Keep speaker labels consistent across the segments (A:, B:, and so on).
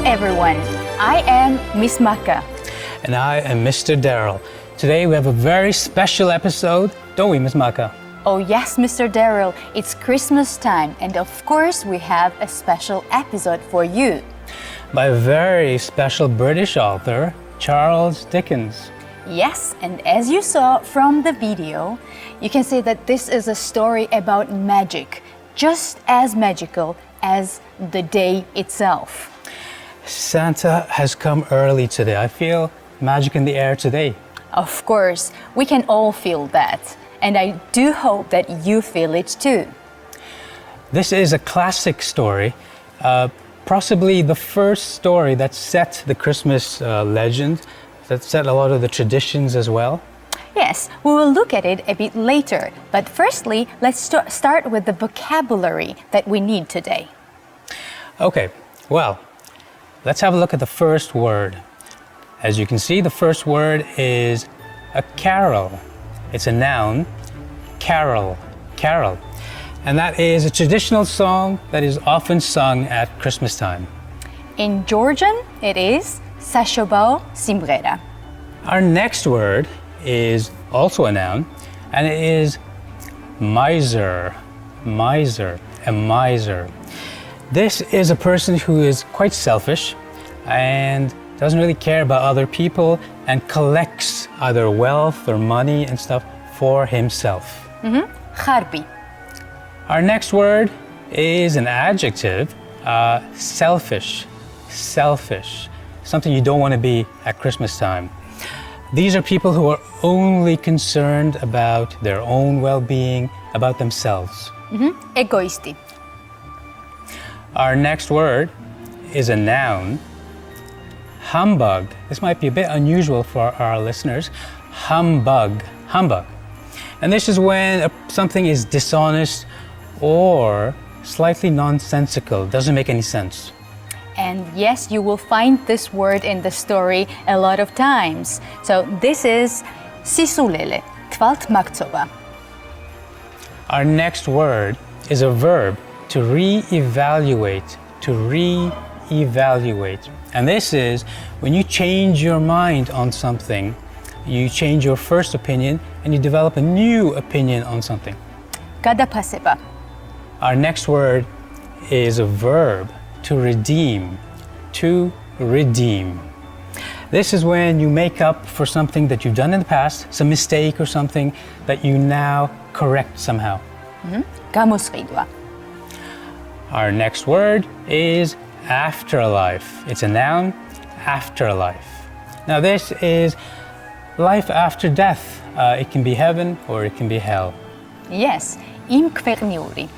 A: everyone. I am Miss Maka.
B: And I am Mr. Deril. Today we have a very special episode, don't we, Miss Maka?
A: Oh yes, Mr. Deril. It's Christmas time, and of course we have a special episode for you.
B: By a very special British author, Charles Dickens.
A: Yes, and as you saw from the video, you can see that this is a story about magic, just as magical as the day itself.
B: Santa has come early today. I feel magic in the air today.
A: Of course, we can all feel that, and I do hope that you feel it too.
B: This is a classic story, possibly the first story that set the Christmas legend, that set a lot of the traditions as well.
A: Yes, we will look at it a bit later, but firstly, let's start with the vocabulary that we need today.
B: Okay, well, let's have a look at the first word. As you can see, the first word is a carol. It's a noun, carol, carol. And that is a traditional song that is often sung at Christmas time.
A: In Georgian, it is sashobao, simghera.
B: Our next word is also a noun, and it is miser, miser, a miser. This is a person who is quite selfish and doesn't really care about other people and collects either wealth or money and stuff for himself.
A: Kharbi.
B: Our next word is an adjective, selfish, selfish, something you don't want to be at Christmas time. These are people who are only concerned about their own well-being, about themselves.
A: Egoisti.
B: Our next word is a noun, humbug. This might be a bit unusual for our listeners. Humbug, humbug. And this is when something is dishonest or slightly nonsensical, doesn't make any sense.
A: And yes, you will find this word in the story a lot of times. So this is sisulele, tvalt maktsoba.
B: Our next word is a verb, to re-evaluate, to re-evaluate. And this is when you change your mind on something, you change your first opinion and you develop a new opinion on something.
A: Gadapaseba.
B: Our next word is a verb, to redeem, to redeem. This is when you make up for something that you've done in the past, some mistake or something that you now correct somehow.
A: Gamosqidwa.
B: Our next word is afterlife. It's a noun, afterlife. Now this is life after death. It can be heaven or it can be hell.
A: Yes, im kveqniuri.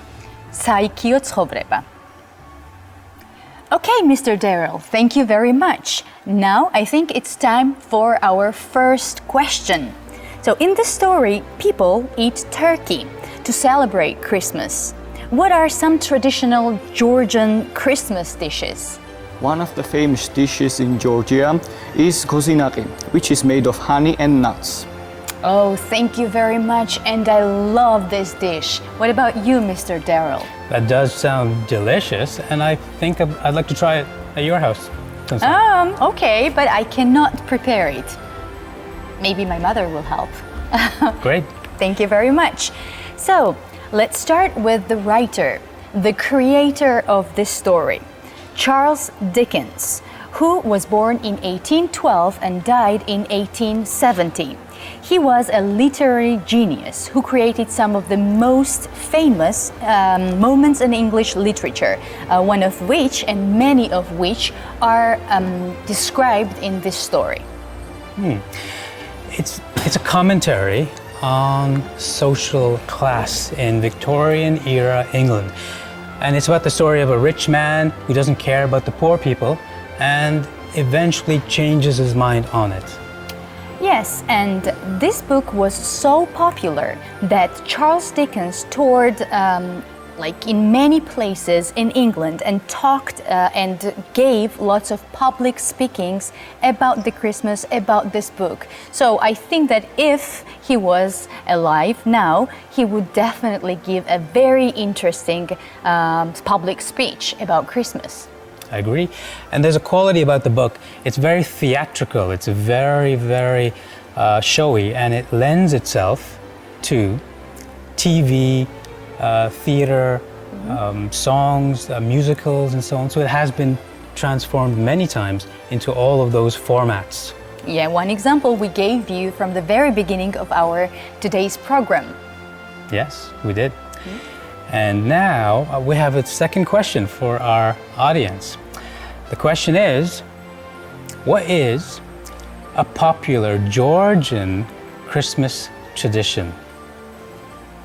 A: Saikio tshobreba. Okay, Mr. Deril, thank you very much. Now I think it's time for our first question. So in the story, people eat turkey to celebrate Christmas. What are some traditional Georgian Christmas dishes?
C: One of the famous dishes in Georgia is gozinaqi, which is made of honey and nuts.
A: Oh, thank you very much, and I love this dish. What about you, Mr. Deril?
B: That does sound delicious, and I think I'd like to try it at your house sometime.
A: Okay, but I cannot prepare it. Maybe my mother will help.
B: Great.
A: Thank you very much. So, let's start with the writer, the creator of this story, Charles Dickens, who was born in 1812 and died in 1870. He was a literary genius who created some of the most famous moments in English literature, one of which and many of which are described in this story.
B: It's a commentary on social class in Victorian era England. And it's about the story of a rich man who doesn't care about the poor people and eventually changes his mind on it.
A: Yes, and this book was so popular that Charles Dickens toured in many places in England and talked and gave lots of public speakings about the Christmas, about this book. So I think that if he was alive now, he would definitely give a very interesting public speech about Christmas.
B: I agree. And there's a quality about the book. It's very theatrical. It's very, very showy, and it lends itself to TV, theater, songs, musicals, and so on. So it has been transformed many times into all of those formats.
A: Yeah, one example we gave you from the very beginning of our today's program.
B: Yes, we did. And now we have a second question for our audience. The question is, what is a popular Georgian Christmas tradition?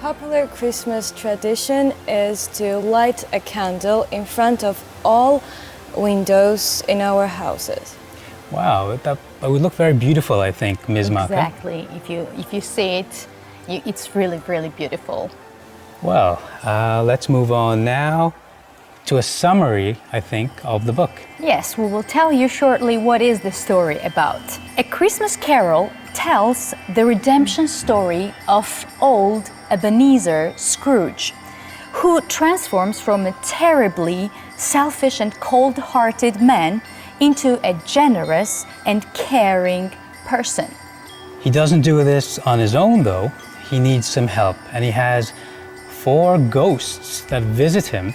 D: Popular Christmas tradition is to light a candle in front of all windows in our houses.
B: Wow, that would look very beautiful, I think, Ms. Maka.
A: Exactly. If you see it, it's really, really beautiful.
B: Well, let's move on now to a summary, I think, of the book.
A: Yes, we will tell you shortly what is the story about. A Christmas Carol tells the redemption story of old Ebenezer Scrooge, who transforms from a terribly selfish and cold-hearted man into a generous and caring person.
B: He doesn't do this on his own, though. He needs some help, and he has 4 ghosts that visit him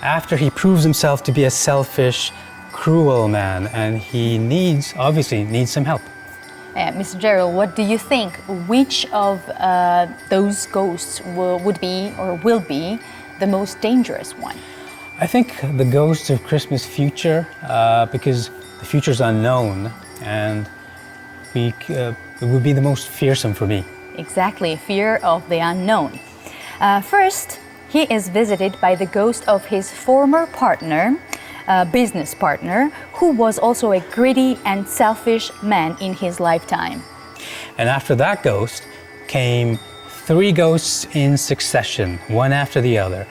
B: after he proves himself to be a selfish, cruel man, and he obviously needs some help.
A: Mr. Gerald, what do you think? Which of those ghosts would be or will be the most dangerous one?
B: I think the ghosts of Christmas future, because the future is unknown, and it would be the most fearsome for me.
A: Exactly, fear of the unknown. First, he is visited by the ghost of his former partner, business partner, who was also a greedy and selfish man in his lifetime.
B: And after that ghost came 3 ghosts in succession, one after the other.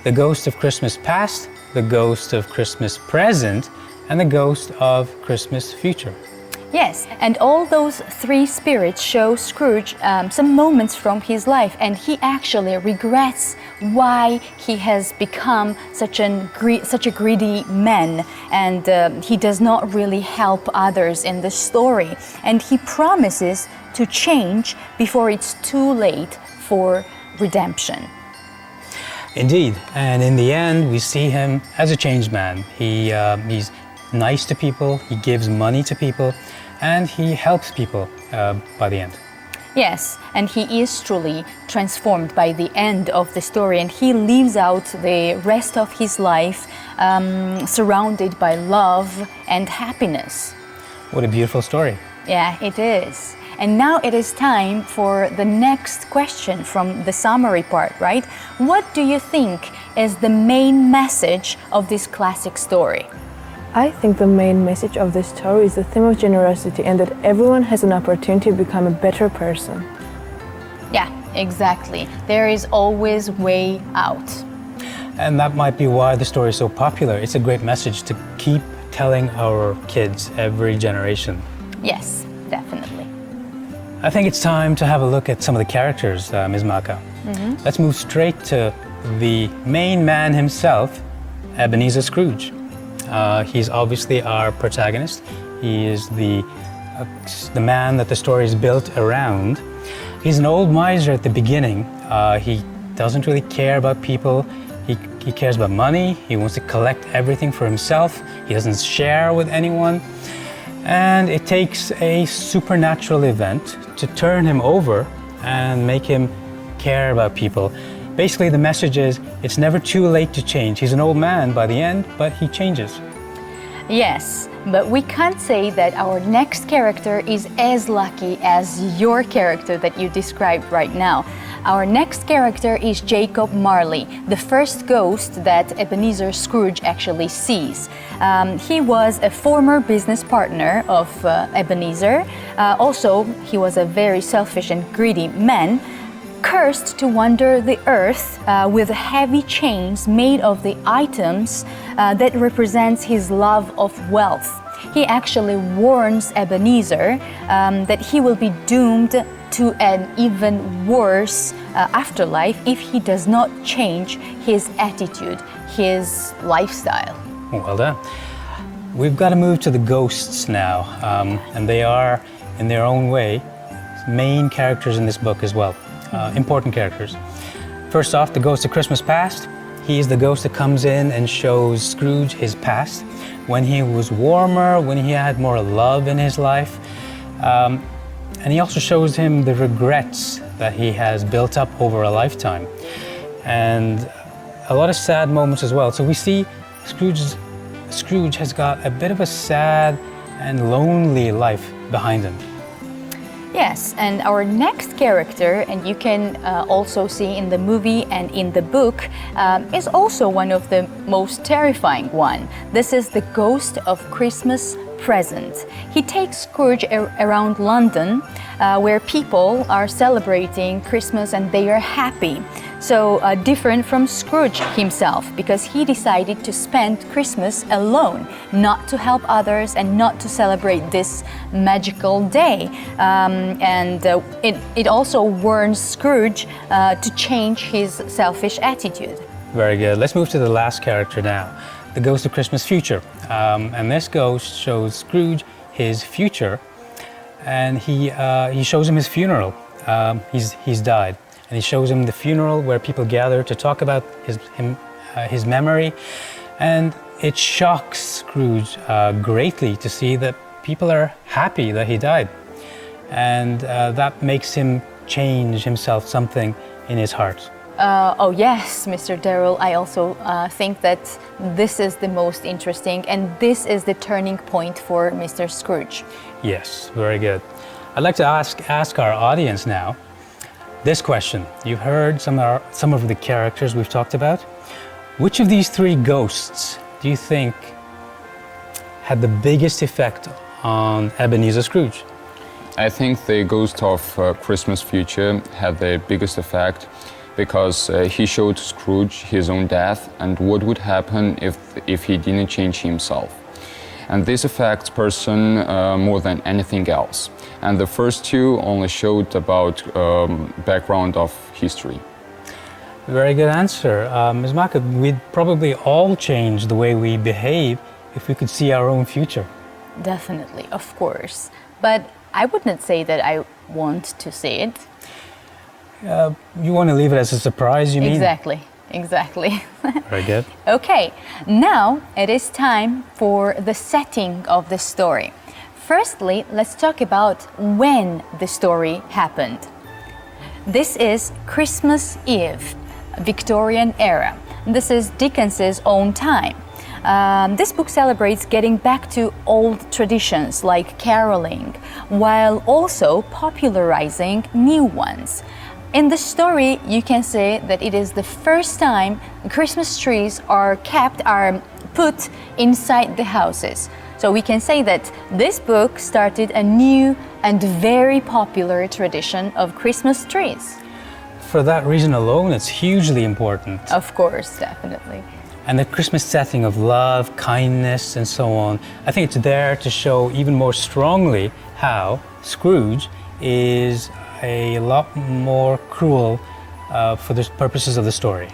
B: The ghost of Christmas past, the ghost of Christmas present, and the ghost of Christmas future.
A: Yes, and all those 3 spirits show Scrooge some moments from his life, and he actually regrets why he has become such a greedy man, and he does not really help others in the story, and he promises to change before it's too late for redemption.
B: Indeed, and in the end, we see him as a changed man. He's nice to people, he gives money to people, and he helps people by the end.
A: Yes, and he is truly transformed by the end of the story, and he lives out the rest of his life surrounded by love and happiness.
B: What a beautiful story.
A: Yeah, it is. And now it is time for the next question from the summary part, right? What do you think is the main message of this classic story?
D: I think the main message of this story is the theme of generosity and that everyone has an opportunity to become a better person.
A: Yeah, exactly. There is always way out.
B: And that might be why the story is so popular. It's a great message to keep telling our kids every generation.
A: Yes, definitely.
B: I think it's time to have a look at some of the characters, Ms. Maka. Let's move straight to the main man himself, Ebenezer Scrooge. He's obviously our protagonist. He is the man that the story is built around. He's an old miser at the beginning. He doesn't really care about people. He cares about money. He wants to collect everything for himself. He doesn't share with anyone. And it takes a supernatural event to turn him over and make him care about people. Basically, the message is, it's never too late to change. He's an old man by the end, but he changes.
A: Yes, but we can't say that our next character is as lucky as your character that you described right now. Our next character is Jacob Marley, the first ghost that Ebenezer Scrooge actually sees. He was a former business partner of Ebenezer. Also, he was a very selfish and greedy man, cursed to wander the earth with heavy chains made of the items that represents his love of wealth. He actually warns Ebenezer that he will be doomed to an even worse afterlife if he does not change his attitude, his lifestyle.
B: Well done. we've got to move to the ghosts now, and they are, in their own way, main characters in this book as well, important characters. First off, the ghost of Christmas Past. He is the ghost that comes in and shows Scrooge his past, when he was warmer, when he had more love in his life. And he also shows him the regrets that he has built up over a lifetime. And a lot of sad moments as well. So we see Scrooge has got a bit of a sad and lonely life behind him.
A: Yes, and our next character, and you can also see in the movie and in the book, is also one of the most terrifying one. This is the ghost of Christmas Present. He takes Scrooge around London, where people are celebrating Christmas and they are happy. So different from Scrooge himself, because he decided to spend Christmas alone, not to help others and not to celebrate this magical day. It also warns Scrooge to change his selfish attitude.
B: Very good. Let's move to the last character now, the ghost of Christmas Future. And this ghost shows Scrooge his future, and he shows him his funeral. He's died. And he shows him the funeral where people gather to talk about his memory. And it shocks Scrooge greatly to see that people are happy that he died. And that makes him change himself something in his heart.
A: Oh yes, Mr. Deril, I also think that this is the most interesting, and this is the turning point for Mr. Scrooge.
B: Yes, very good. I'd like to ask our audience now this question. You've heard some of the characters we've talked about. Which of these three ghosts do you think had the biggest effect on Ebenezer Scrooge?
E: I think the ghost of Christmas Future had the biggest effect because he showed Scrooge his own death and what would happen if he didn't change himself. And this affects person more than anything else. And the first two only showed about background of history.
B: Very good answer. Ms. Maka, we'd probably all change the way we behave if we could see our own future.
A: Definitely, of course. But I wouldn't say that I want to see it.
B: You want to leave it as a surprise, you mean?
A: Exactly.
B: Very good.
A: Okay, now it is time for the setting of the story. Firstly, let's talk about when the story happened. This is Christmas Eve, Victorian era. This is Dickens's own time. This book celebrates getting back to old traditions like caroling, while also popularizing new ones. In the story, you can say that it is the first time Christmas trees are put inside the houses. So we can say that this book started a new and very popular tradition of Christmas trees.
B: For that reason alone, it's hugely important.
A: Of course, definitely.
B: And the Christmas setting of love, kindness, and so on, I think it's there to show even more strongly how Scrooge is a lot more cruel for the purposes of the story.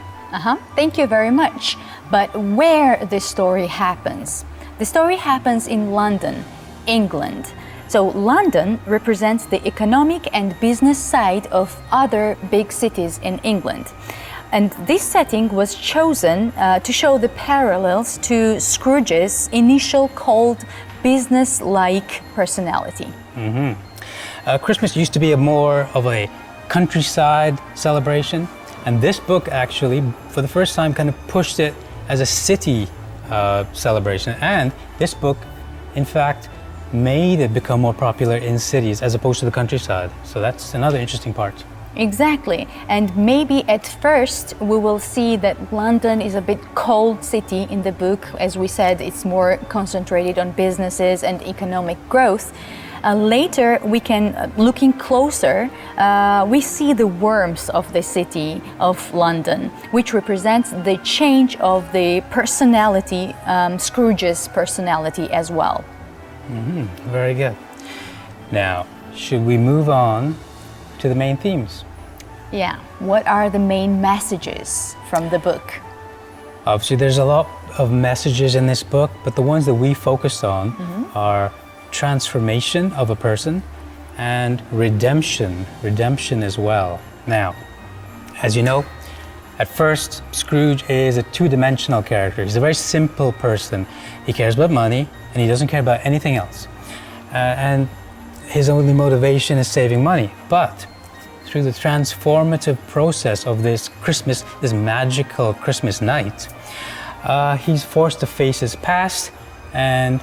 A: Thank you very much. But where this story happens? The story happens in London, England. So London represents the economic and business side of other big cities in England. And this setting was chosen to show the parallels to Scrooge's initial cold, business-like personality.
B: Christmas used to be more of a countryside celebration, and this book actually, for the first time, kind of pushed it as a city celebration. And this book, in fact, made it become more popular in cities as opposed to the countryside. So that's another interesting part.
A: Exactly. And maybe at first we will see that London is a bit cold city in the book. As we said, it's more concentrated on businesses and economic growth. Later, we can, looking closer, we see the warmth of the city of London, which represents the change of the personality, Scrooge's personality as well.
B: Very good. Now, should we move on to the main themes?
A: Yeah, what are the main messages from the book?
B: Obviously, there's a lot of messages in this book, but the ones that we focused on are transformation of a person and redemption as well. Now, as you know, at first, Scrooge is a two-dimensional character. He's a very simple person. He cares about money, and he doesn't care about anything else. And his only motivation is saving money. But through the transformative process of this Christmas, this magical Christmas night, he's forced to face his past and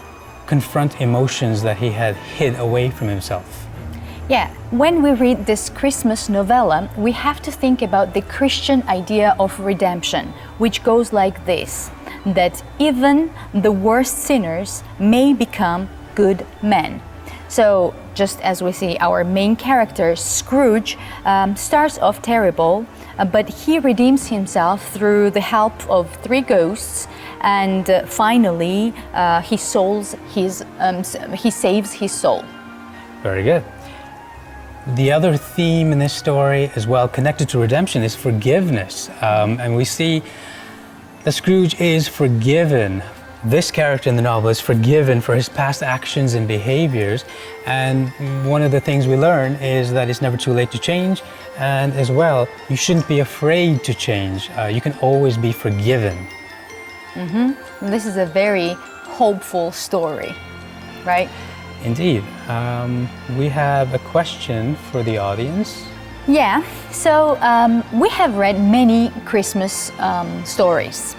B: confront emotions that he had hid away from himself.
A: Yeah, when we read this Christmas novella, we have to think about the Christian idea of redemption, which goes like this, that even the worst sinners may become good men. So, just as we see our main character, Scrooge, starts off terrible, but he redeems himself through the help of three ghosts, and finally he saves his soul.
B: Very good. The other theme in this story, as well connected to redemption, is forgiveness. And we see that Scrooge is forgiven. This character in the novel is forgiven for his past actions and behaviors. And one of the things we learn is that it's never too late to change. And as well, you shouldn't be afraid to change. You can always be forgiven.
A: This is a very hopeful story, right?
B: Indeed. We have a question for the audience.
A: Yeah, so we have read many Christmas stories,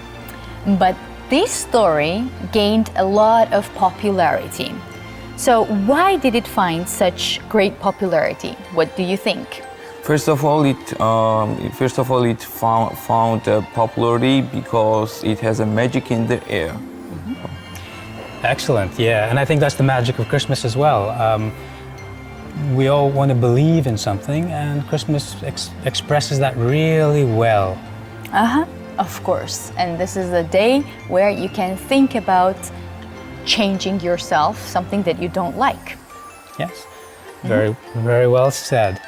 A: but this story gained a lot of popularity. So why did it find such great popularity? What do you think?
F: First of all, it found popularity because it has a magic in the air.
B: Excellent, yeah, and I think that's the magic of Christmas as well. We all want to believe in something, and Christmas expresses that really well.
A: Of course, and this is a day where you can think about changing yourself, something that you don't like.
B: Yes, very well said.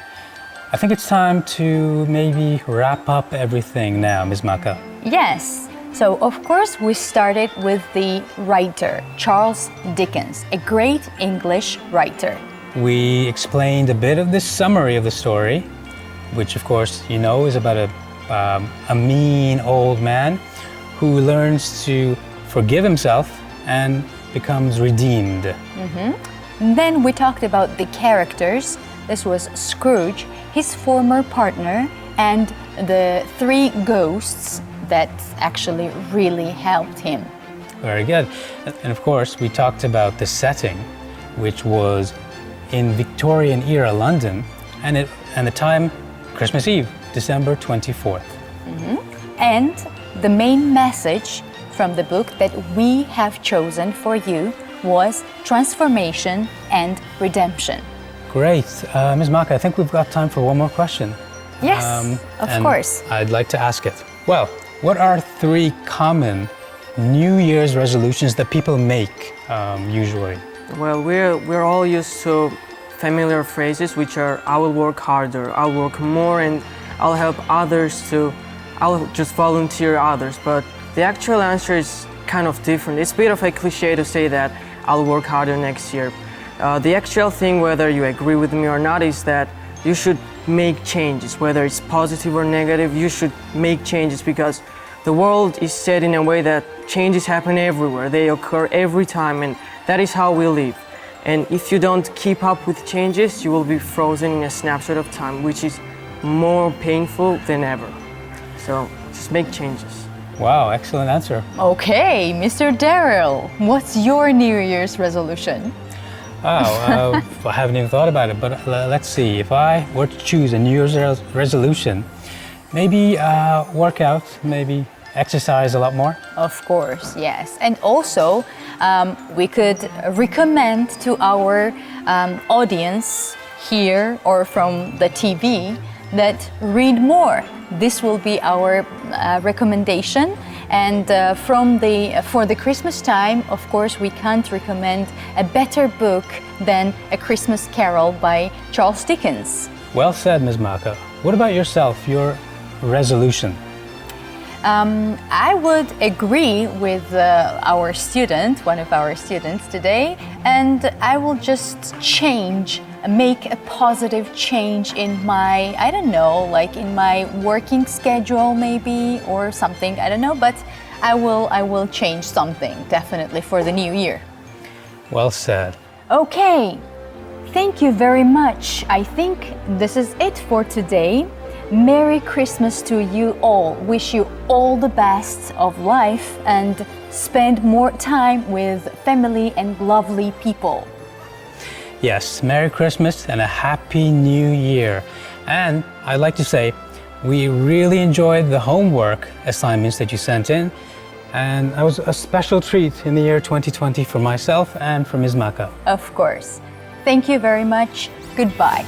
B: I think it's time to maybe wrap up everything now, Ms. Maka.
A: Yes. So, of course, we started with the writer, Charles Dickens, a great English writer.
B: We explained a bit of the summary of the story, which, of course, you know, is about a mean old man who learns to forgive himself and becomes redeemed.
A: Then we talked about the characters. This was Scrooge, his former partner, and the three ghosts that actually really helped him.
B: Very good. And of course, we talked about the setting, which was in Victorian era London, and the time, Christmas Eve, December 24th.
A: And the main message from the book that we have chosen for you was transformation and redemption.
B: Great. Ms. Maka, I think we've got time for one more question.
A: Yes, of course.
B: I'd like to ask it. Well, what are three common New Year's resolutions that people make usually?
G: Well, we're all used to familiar phrases which are I will work harder, I'll work more, and I'll help others I'll just volunteer others. But the actual answer is kind of different. It's a bit of a cliche to say that I'll work harder next year. The actual thing, whether you agree with me or not, is that you should make changes, whether it's positive or negative. You should make changes because the world is set in a way that changes happen everywhere. They occur every time, and that is how we live. And if you don't keep up with changes, you will be frozen in a snapshot of time, which is more painful than ever. So just make changes.
B: Wow, excellent answer.
A: Okay, Mr. Deril, what's your New Year's resolution?
B: Wow, I haven't even thought about it, but let's see. If I were to choose a New Year's resolution, maybe work out, maybe exercise a lot more.
A: Of course, yes. And also, we could recommend to our audience here or from the TV that read more. This will be our recommendation. And for the Christmas time, of course, we can't recommend a better book than A Christmas Carol by Charles Dickens.
B: Well said, Ms. Maka. What about yourself, your resolution?
A: I would agree with our student, one of our students today, and I will just make a positive change in my, I don't know, like in my working schedule maybe or something, I don't know, but I will change something definitely for the new year.
B: Well said.
A: Okay, thank you very much. I think this is it for today. Merry Christmas to you all. Wish you all the best of life and spend more time with family and lovely people.
B: Yes, Merry Christmas and a Happy New Year. And I'd like to say, we really enjoyed the homework assignments that you sent in. And it was a special treat in the year 2020 for myself and for Ms. Maka.
A: Of course. Thank you very much. Goodbye.